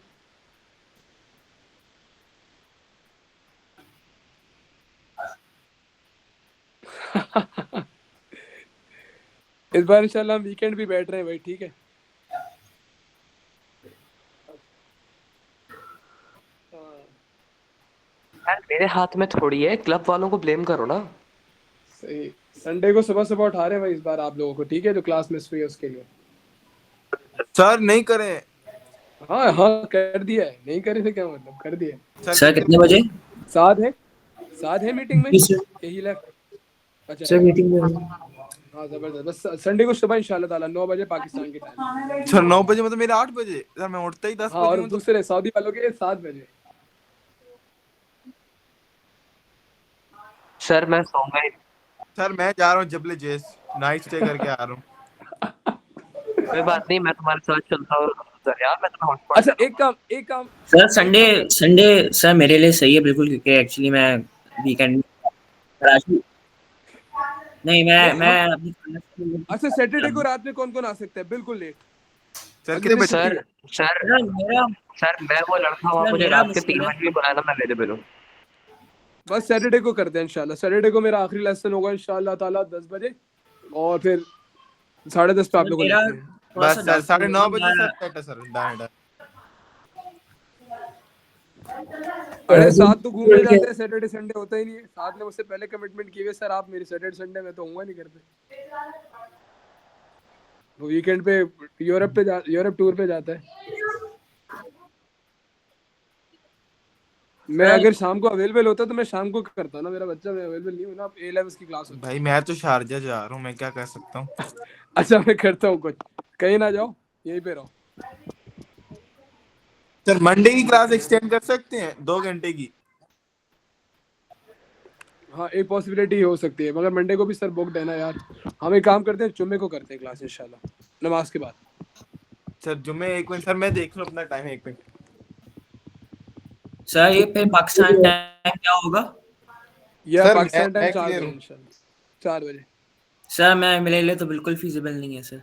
इस बार इंशाल्लाह हम वीकेंड भी बैठ रहे हैं भाई, ठीक है। हाँ, यार मेरे हाथ में थोड़ी है, क्लब वालों को ब्लेम करो ना। सही। संडे को सुबह सुबह उठा रहे हैं भाई इस बार आप लोगों को, ठीक है, जो क्लास मिस हुई है उसके लिए। सर नहीं करें। हाँ हाँ, कर दिया है, नहीं करे थे क्या मतलब, कर दिया है। सर कितने बजे? साथ है मीटिंग में, जी सर। यही लेफ्ट। अच्छा सर है। मीटिंग में हूँ। हाँ जबरदस्त, बस संडे को सुबह इंशाल्लाह ताला 9 बजे पाकिस्तान की टाइम। सर 9 बजे मतलब मेरे 8 बजे, सर मैं उठता ही 10 हाँ, बजे और हूँ तो। दूसरे सऊदी वालों के 7 बजे। सर मैं सोऊंगा ही। सर मैं जा रहा हूँ जबले जेस, नाइट स्टे करके आ रहा हूँ। कोई बात नहीं, मैं तुम्हारे साथ चलता हूँ। सर यार मैं तुम्हें हॉटस्पॉट अच्छा, दे एक काम सर संडे एक काम संडे सर मेरे लिए सही है बिल्कुल, क्योंकि एक्चुअली मैं वीकेंड कराची नहीं, नहीं मैं हम। अपनी अच्छा, सैटरडे को रात में कौन कौन आ सकता है बिल्कुल लेट, सर और कितने कितनी बजे? छुट्टी सर है? सर मेरा सर मैं वो लड़का हूँ, आप मुझे मेरा रात के 3 मुश्किल है। बजे भी बुलाया ना, मैं अवेलेबल हूँ। बस सैटरडे को करते हैं इंशाल्लाह। सैटरडे को मेरा आखिरी लेसन होगा इंशाल्लाह ताला 10 बजे, और फिर 10:30 पे आप सर लोगों को मेरा लेते हैं। थोड़ा सा बस सर डाउटफुल है 9:30 मैं सर सेट है सर, डन डन। अरे साथ तो घूमने क्या? जाते हैं, सैटरडे संडे होता ही नहीं है। साथ ने मुझसे पहले कमिटमेंट की हुई है सर, आप मेरी सैटरडे संडे में तो होऊंगा नहीं घर पे। वो वीकेंड पे यूरोप टूर पे जाता है। मैं सर अगर शाम को अवेलेबल होता तो मैं शाम को करता ना, मेरा बच्चा, मैं अवेलेबल नहीं हूँ ना, अब A-levels की क्लास होती है। भाई मैं तो शारजा जा रहा हूँ, मैं क्या कर सकता हूँ। अच्छा, मैं करता हूँ कुछ, कहीं ना जाओ, यहीं पे रहो। सर मंडे की क्लास एक्सटेंड कर सकते हैं 2 घंटे की? हाँ, एक पॉसिबिलिटी हो सकती है, मगर मंडे को भी सर बुक देना यार। हम एक काम करते हैं, जुम्मे को करते हैं क्लास इंशाल्लाह, नमाज के बाद। सर जुम्मे, एक मिनट सर मैं देख लूँ अपना टाइम, एक मिनट। सर ये फिर पाकिस्तान टाइम क्या होगा? यह सर पाकिस्तान टाइम मैं 4 क्लियर बजे हूँ। इंशाल्लाह, 4 बजे। सर मैं मेरे लिए तो बिल्कुल फीजिबल नहीं है सर।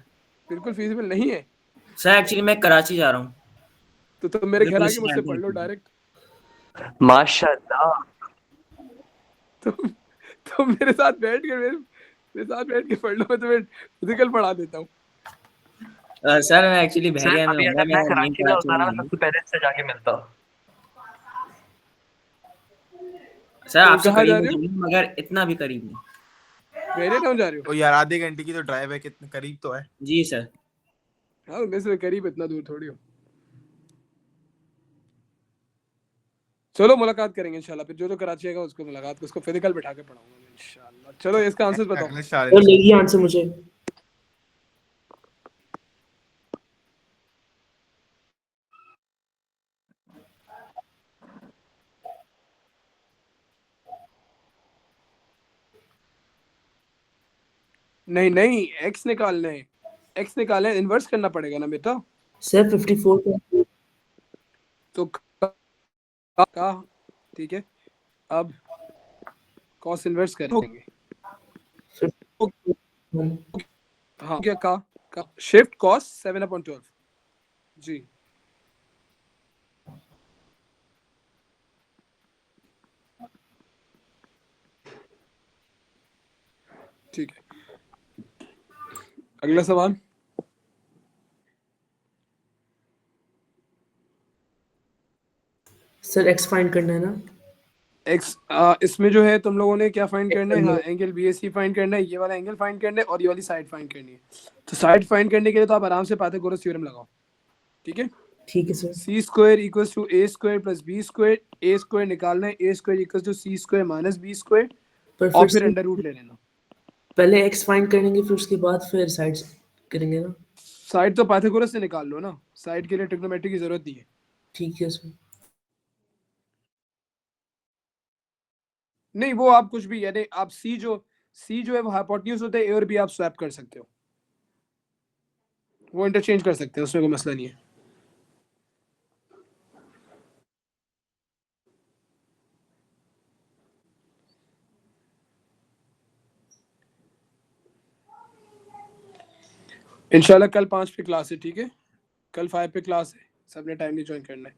बिल्कुल फीजिबल नहीं है? सर एक्चुअली मैं कराची जा रहा हूँ, तो तुम मेरे घर बिल्कुल आके इसी मुझसे टाइम पढ़ लो पे। डायरेक्ट। माशाल्लाह। तुम मेरे साथ बैठ के मेरे साथ बैठ के पढ़ लो, मैं तुम्हें फिजिकल पढ़ा देता हूँ। सर मैं एक्चुअली सर बहरिया में अभी हूँगा, अगर मैं मैं मेन कराची में कराची होता में ना, नहीं मैं हूँ। सबसे पहले इससे जाके मिलता। सर तो आपसे कहाँ जा करीब रहे है हो? जमीन, मगर इतना भी करीब नहीं। मेरे टाउन जा रहे हो? ओ यार आधे घंटे की तो ड्राइव है, कितने करीब तो है। जी सर। हाँ, मेरे से करीब, इतना दूर थोड़ी हो। चलो मुलाकात करेंगे इंशाल्लाह, फिर जो कराची आएगा उसको मुलाकात, उसको फिजिकल बिठा के पढ़ाऊंगा इंशाल्लाह। चलो इसका आंसर बताओ। अगले सर शादी लेगी आंसर मुझे। नहीं नहीं, x निकालना है, x निकालना है, इन्वर्स करना पड़ेगा ना बेटा। सर 54.8 तो का ठीक है, अब cos इन्वर्स करेंगे। हाँ क्या का शिफ्ट cos 7/12 जी। ठीक है, अगला सवाल। सर एक्स फाइंड करना है ना। एक्स इसमें जो है तुम लोगों ने क्या फाइंड करना है, हाँ एंगल बीएससी फाइंड करना है, ये वाला एंगल फाइंड करना है और ये वाली साइड फाइंड करनी है। तो साइड फाइंड करने के लिए तो आप आराम से पाइथागोरस थ्योरम लगाओ, ठीक है। ठीक है sir. C square equals to A square plus B square, A square निकालना है, A square equals to C square minus B square पर और फिर फिर अंडर रूट ले लेना। पहले एक्स फाइंड करेंगे फिर उसके बाद फिर साइड्स करेंगे ना। साइड तो पाइथागोरस से निकाल लो ना, साइड के लिए ट्रिग्नोमेट्री की जरूरत नहीं है। ठीक है सर। नहीं वो आप कुछ भी, यानी आप सी जो है वो हाइपोटेन्यूज होता है, ए और बी आप स्वैप कर सकते हो, वो इंटरचेंज कर सकते हैं, उसमें कोई मसला नहीं है। इंशाल्लाह कल 5 पे क्लास है, ठीक है, कल 5 पे क्लास है, सबने टाइमली ज्वाइन करना है।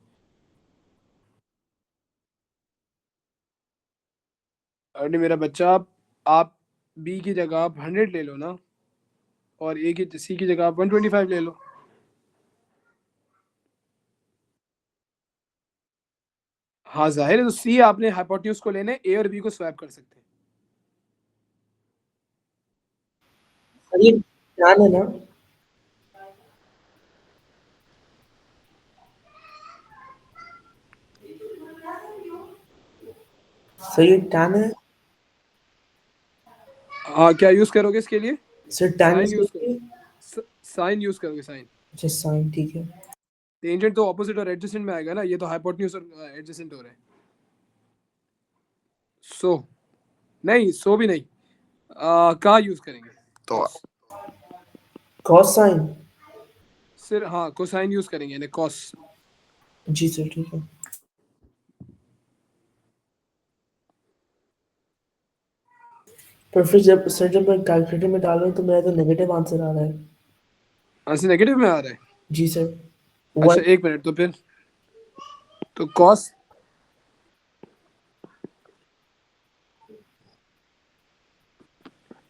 अरे मेरा बच्चा, आप बी की जगह आप 100 ले लो ना, और ए की सी की जगह आप 125 ले लो। हाँ जाहिर है, तो सी आपने हाइपोटेन्यूज को लेना है, ए और बी को स्वैप कर सकते हैं। सर ये ध्यान है ना। सर ये टैन है। हाँ क्या यूज करोगे इसके लिए? Sir tan sine use use करेंगे। करो, साइन यूज करोगे, साइन। अच्छा साइन ठीक है। टेंजेंट तो ऑपोजिट और एडजेसेंट में आएगा ना, ये तो हाइपोटेन्यूज और एडजेसेंट हो रहे हैं। सो नहीं, सो भी नहीं, का यूज करेंगे तो कॉस साइन। सिर्फ, हाँ कोसाइन यूज करेंगे, यानी कॉस। जी सर ठीक है। पर फिर जब मैं कैलकुलेटर में डाल रहा हूँ तो मेरा तो नेगेटिव आंसर आ रहा है। आंसर नेगेटिव में आ रहा है? जी सर। अच्छा वन एक मिनट, तो फिर तो कॉस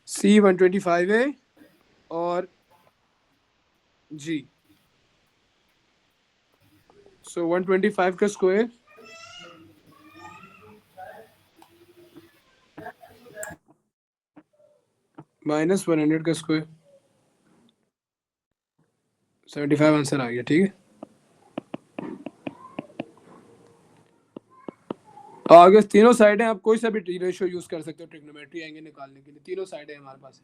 सी 125 है और जी, सो 125 का स्क्वायर माइनस 100 का स्क्वायर, 75 आंसर आ गया, ठीक है। अगर तीनों साइड हैं, आप कोई सा भी रेशियो यूज कर सकते हो ट्रिग्नोमेट्री एंगल निकालने के लिए, तीनों साइड है हमारे पास।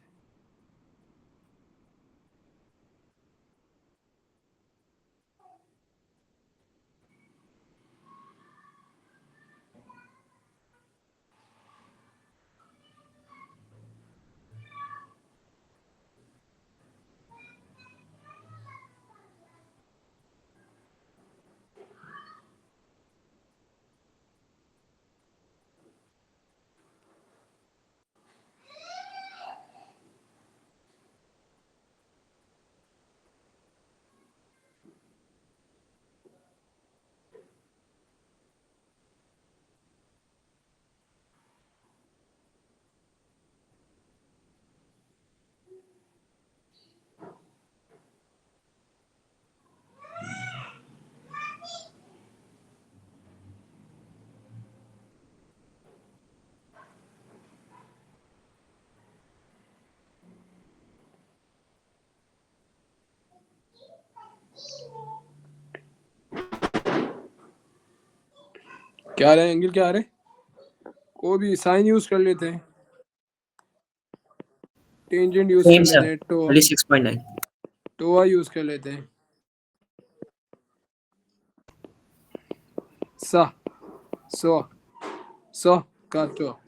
क्या आ रहा है एंगल, क्या आ रहा है? कोई भी साइन यूज कर लेते हैं, टेंजेंट यूज कर सेम लेते सर हैं, 36.9। टोआ यूज कर लेते हैं, सा सो सो का टोआ।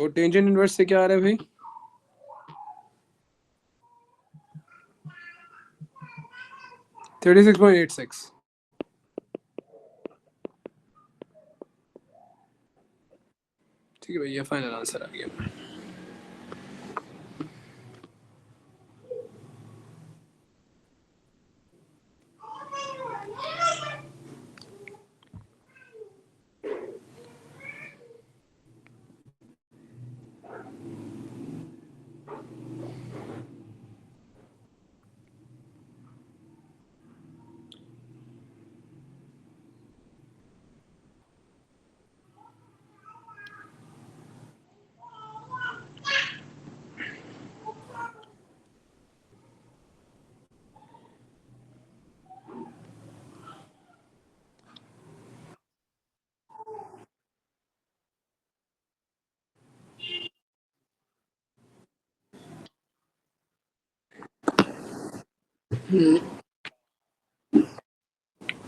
तो टेंजेंट इनवर्स से क्या आ रहा है भाई? $36.86। ठीक है भाई, ये फाइनल आंसर आ गया।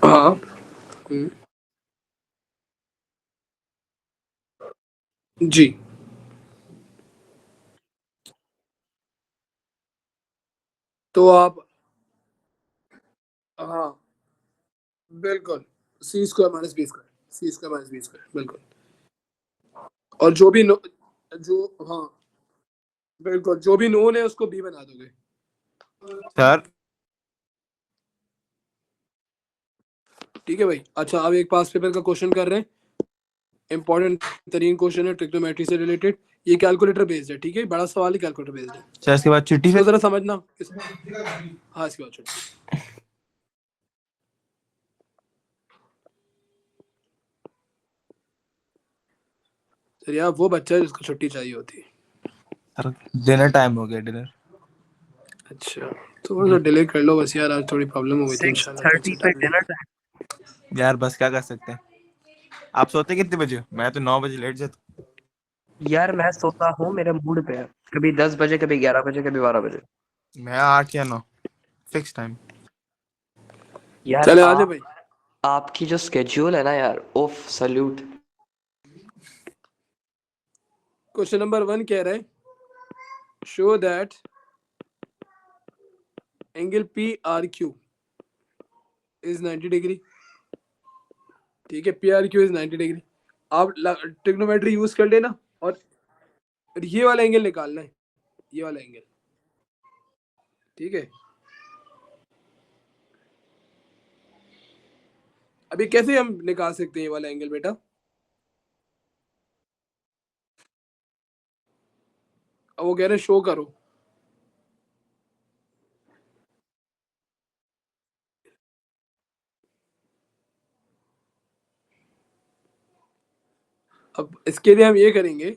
हाँ। जी तो आप, हाँ बिल्कुल, सी स्क्वायर माइनस बी स्क्वायर, सी स्क्वायर माइनस बी स्क्वायर, बिल्कुल। और जो भी जो, हाँ बिल्कुल, जो भी नोन है उसको बी बना दोगे। सर ठीक है भाई। अच्छा, अब एक पास पेपर का क्वेश्चन कर रहे हैं, इंपॉर्टेंट तरीन क्वेश्चन है ट्रिग्नोमेट्री से रिलेटेड। ये कैलकुलेटर बेस्ड है, ठीक है, बड़ा सवाल है, कैलकुलेटर बेस्ड है। सर इसके बाद चिट्ठी इसको फिर जरा समझना। हाँ, इसके बाद छुट्टी। सर यार, वो बच्चा है जिसको छुट्टी चाहिए होती है। सर डिनर टाइम हो गया, डिनर। अच्छा, थोड़ा सा डिले कर लो बस यार, आज थोड़ी प्रॉब्लम हो गई थी इंशाल्लाह। 6:30 पे डिनर टाइम। यार बस क्या कर सकते हैं। आप सोते कितने बजे? मैं तो 9 बजे लेट जाता। यार मैं सोता हूँ मेरे मूड पे है, कभी 10 बजे, कभी 11 बजे, कभी 12 बजे। मैं 8 या 9 फिक्स टाइम। यार चले आजे भाई। आपकी जो स्केड्यूल है ना यार, उफ, सल्यूट। क्वेश्चन नंबर 1 कह रहा है, show that angle P R Q is 90 degree. ठीक है, P R Q is 90 degree. आप ट्रिग्नोमेट्री यूज कर लेना और ये वाला एंगल निकालना है, ये वाला एंगल। ठीक है, अभी कैसे हम निकाल सकते हैं ये वाला एंगल बेटा? अब वो कह रहे हैं शो करो। अब इसके लिए हम ये करेंगे,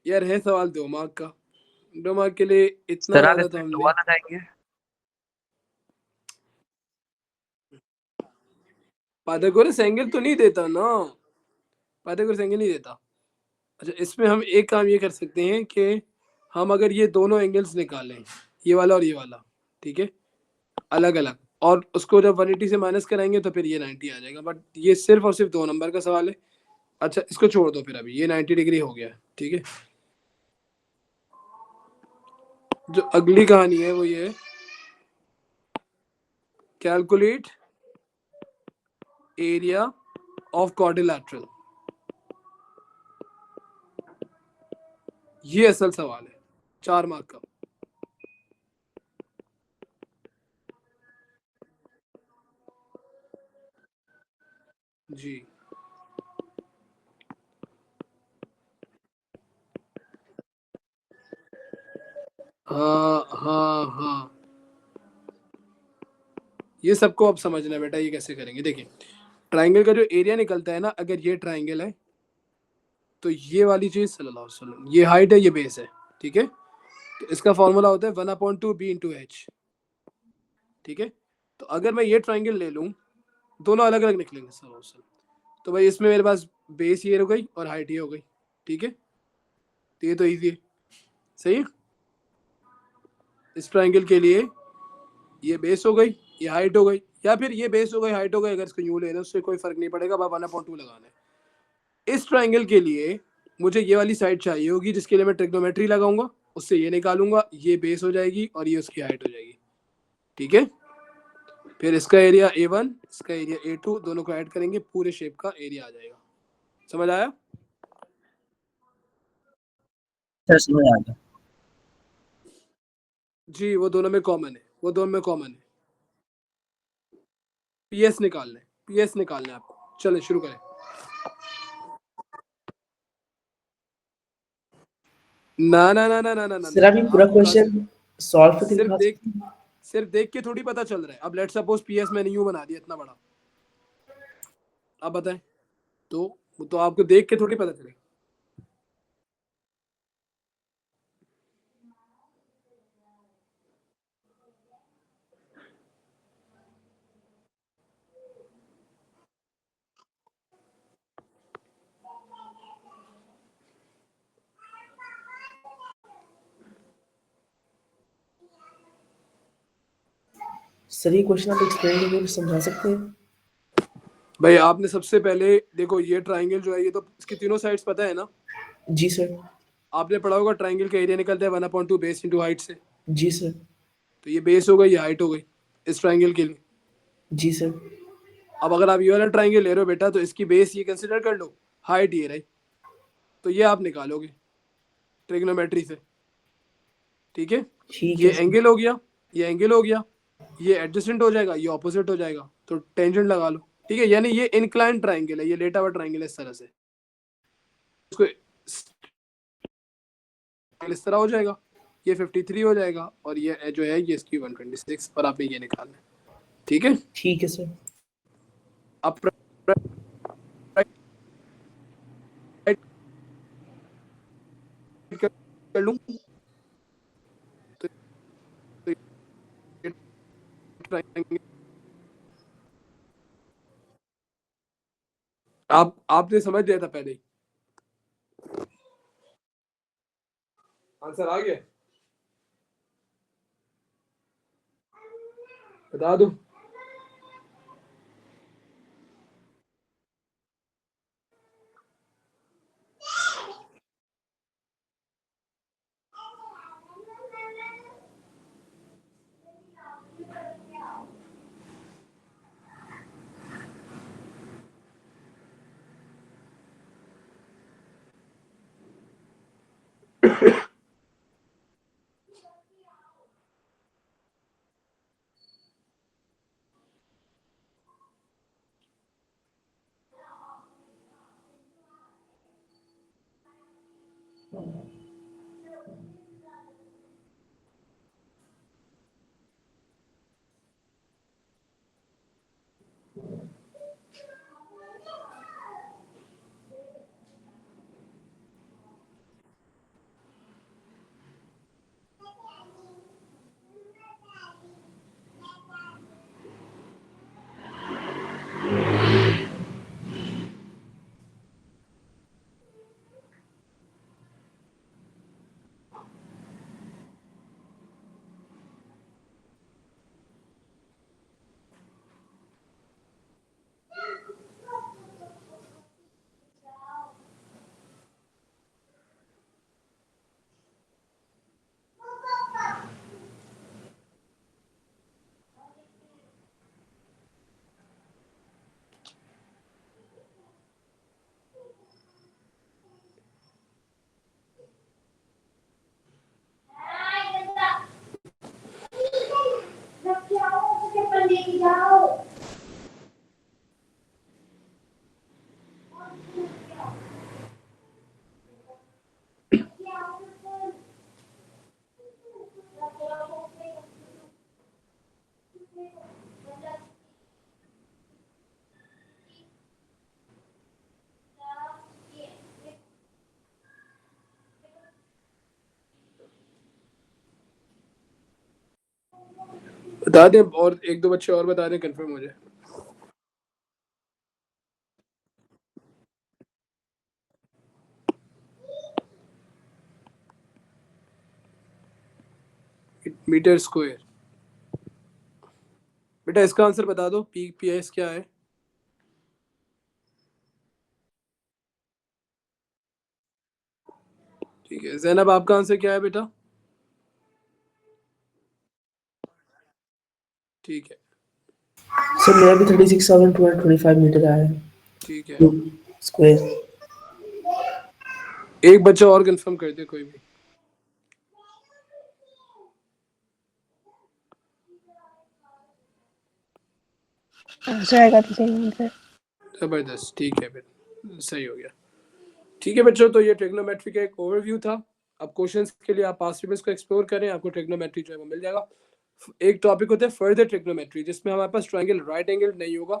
यार है सवाल 2 मार्क का, 2 मार्क के लिए इतना सर आप ज्यादा तो इसमें हमने, दुआ लगाएंगे? पाइथागोरस एंगल तो नहीं देता ना, पाइथागोरस एंगल नहीं देता। अच्छा, इसमें हम एक काम ये कर सकते हैं कि हम अगर ये दोनों एंगल्स निकालें, ये वाला और ये वाला, ठीक है, अलग अलग, और उसको जब 180 से माइनस कराएंगे तो फिर ये 90 आ जाएगा। बट ये सिर्फ और सिर्फ 2 नंबर का सवाल है। अच्छा, इसको छोड़ दो फिर, अभी ये 90 डिग्री हो गया, ठीक है। जो अगली कहानी है वो ये है, कैलकुलेट एरिया ऑफ क्वाड्रिलैटरल। ये असल सवाल है, 4 मार्क का। जी हाँ हाँ हाँ, ये सबको अब समझना है बेटा, ये कैसे करेंगे। देखिए, ट्राइंगल का जो एरिया निकलता है ना, अगर ये ट्राइंगल है तो ये वाली चीज, सल्लल्लाहु अलैहि वसल्लम, ये हाइट है, ये बेस है, ठीक है। तो इसका फॉर्मूला होता है 1/2 b इंटू एच, ठीक है। तो अगर मैं ये ट्राइंगल ले लूँ, दोनों अलग अलग निकलेंगे सल्लल्लाहु अलैहि वसल्लम, तो भाई इसमें मेरे पास बेस ये हो गई और हाइट ये हो गई, ठीक है। तो ये तो ईजी है, सही है। इस ट्राइंगल के लिए ये बेस हो गई, ये हाइट हो गई, या फिर ये बेस हो गई, हाइट हो गई, अगर इसको यूं लेना उससे कोई फर्क नहीं पड़ेगा, बस 1/2 लगाना है। इस ट्राइंगल के लिए मुझे ये वाली साइड चाहिए होगी जिसके लिए मैं ट्रिग्नोमेट्री लगाऊंगा, उससे ये निकालूंगा, ये बेस हो जाएगी और ये उसकी हाइट हो जाएगी। ठीक है, फिर इसका एरिया A1, इसका एरिया A2, दोनों को ऐड करेंगे, पूरे शेप का एरिया आ जाएगा। समझ आया? सर समझ आ गया। जी, वो दोनों में कॉमन है, वो दोनों में कॉमन है। पीएस निकालना है, पीएस निकालना है आपको। चलें शुरू करें। ना ना ना ना ना ना ना सर आप ये पूरा आपको कहाँ से- क्वेश्चन सॉल्व करके सिर्फ दिखा देख सकते हैं? सिर्फ देख के थोड़ी पता चल रहा है। अब लेट्स सपोज पीएस मैंने यूं बना दिया इतना बड़ा, अब बताएं, तो आपको देख के थोड़ी पता चलेगा। सर ये क्वेश्चन आप एक्सप्लेन करके समझा सकते हैं? भाई आपने सबसे पहले देखो, ये ट्राइंगल जो है ये तो इसकी तीनों साइड्स पता है ना। जी सर। आपने पढ़ा होगा ट्राइंगल का एरिया निकलता है 1/2 बेस इंटू हाइट से। जी सर। तो ये बेस हो गई, ये हाइट हो गई इस ट्राइंगल के लिए। जी सर। अब अगर आप ये वाला ट्राइंगल ले रहे हो बेटा, तो इसकी बेस ये कंसिडर कर लो, हाइट ये रही, तो ये आप निकालोगे ट्रिग्नोमेट्री से। ठीक है, ठीक ये है सर। एंगल हो गया, ये एंगल हो गया, ये एडजेसेंट हो जाएगा, ये ऑपोजिट हो जाएगा, तो टेंजेंट लगा लो। ठीक है, यानी ये इंक्लाइन ट्राइंगल है, ये लेटा हुआ ट्राइंगल है इस तरह से, इसको इस तरह हो जाएगा, ये 53 हो जाएगा, और ये जो है ये इसकी 126, और आपने ये निकालना है। ठीक है, ठीक है सर। अब कर लूं तो ये triangle- आपने समझ लिया था पहले ही, आंसर आ गया, बता दो। बता दें, और एक दो बच्चे और बता दें, कंफर्म हो जाए। मीटर स्क्वायर, बेटा इसका आंसर बता दो, पीएस क्या है? ठीक है जैनब, आपका आंसर क्या है बेटा? ठीक है सर मेरा भी 36,225 मीटर आया है ठीक है, स्क्वायर। एक बच्चा और कंफर्म कर दे कोई भी। Sir I got the same answer. जबरदस्त, ठीक है फिर सही हो गया। ठीक है बच्चों, तो ये ट्रिग्नोमेट्री का एक ओवरव्यू था। अब क्वेश्चंस के लिए आप पास्ट पेपर्स को एक्सप्लोर करें, आपको ट्रिग्नोमेट्री जो है वो मिल जाएगा। एक टॉपिक होता है फर्दर ट्रिग्नोमेट्री, जिसमें हमारे पास ट्रायंगल राइट एंगल नहीं होगा,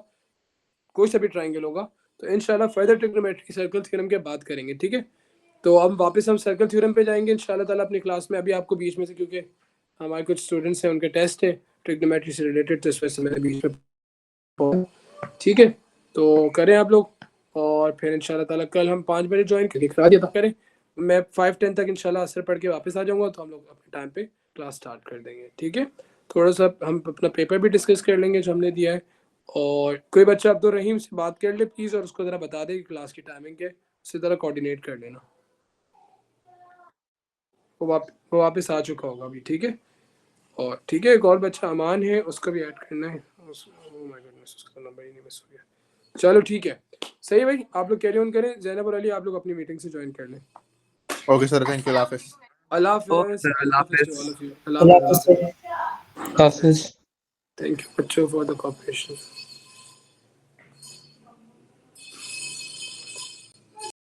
कोई सा भी ट्रायंगल होगा। तो इंशाल्लाह फर्दर ट्रिग्नोमेट्री सर्कल थ्योरम के बात करेंगे, ठीक है। तो अब वापस हम सर्कल थ्योरम पे जाएंगे इंशाल्लाह ताला अपनी क्लास में। अभी आपको बीच में से, क्योंकि हमारे कुछ स्टूडेंट्स हैं उनके टेस्ट है ट्रिग्नोमेट्री से रिलेटेड, तो इस वजह से मैंने बीच में, ठीक है। तो करें आप लोग, और फिर इंशाल्लाह ताला कल हम 5 बजे ज्वाइन करा दिया था करें। मैं 5:10 तक इंशाल्लाह असर पढ़ के वापस आ जाऊंगा, तो हम लोग अपने टाइम पे क्लास स्टार्ट कर देंगे, ठीक है। थोड़ा सा हम अपना पेपर भी डिस्कस कर लेंगे जो हमने दिया है। और कोई बच्चा अब्दुल रहीम से बात कर ले प्लीज़, और उसको ज़रा बता दे कि क्लास की टाइमिंग के उसी तरह कोऑर्डिनेट कर लेना। वो वापस आ चुका होगा अभी, ठीक है। और ठीक है, एक और बच्चा अमान है, उसका भी ऐड करना है। ओह माय गॉडनेस, उसका नंबर ही नहीं मिस हो गया। चलो ठीक है, सही है भाई, आप लोग कैरी ऑन करें। जैनब और अली, आप लोग अपनी मीटिंग से ज्वाइन कर लें। ओके सर, थैंक यू, अल्लाह हाफिज़। अल्लाह ओके हाफिज़, सर, अल्लाह अल्लाह हाफिज़ हाफिज। to all of you। अल्लाह हाफ़िज़ सर। अल्लाह हाफिज़। थैंक यू बच्चों फॉर द कोऑपरेशन।